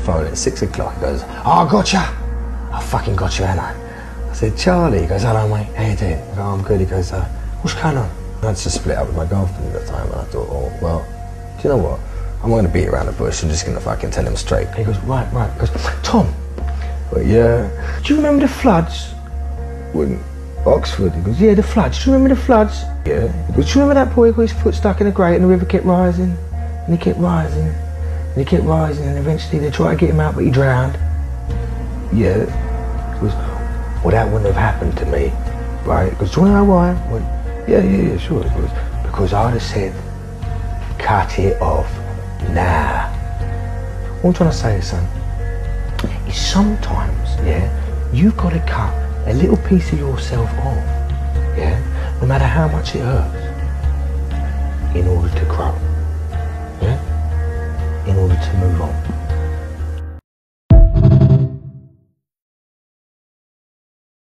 phone at 6 o'clock. He goes, "Oh, I gotcha. I fucking gotcha, ain't I?" I said, "Charlie." He goes, "Hello, mate. How you doing?" I go, "I'm good." He goes, "What's going on?" And I'd just split up with my girlfriend at the time, and I thought, oh, well, do you know what? I'm not going to beat around the bush. I'm just going to fucking tell him straight. He goes, right. He goes, "Tom." Well, yeah. "Do you remember the floods? When Oxford?" He goes, "Yeah, the floods. Do you remember the floods?" "Yeah." He goes, "Do you remember that boy who got his foot stuck in a grate and the river kept rising? And he kept rising, and he kept rising, and eventually they tried to get him out, but he drowned." "Yeah." He goes, "Well, that wouldn't have happened to me, right?" He goes, "Do you want to know why?" I went, yeah, sure. He goes, "Because I'd have said, cut it off now." What I'm trying to say, son, is sometimes, yeah, you've got to cut a little piece of yourself off, yeah, no matter how much it hurts, in order to grow, yeah, in order to move on.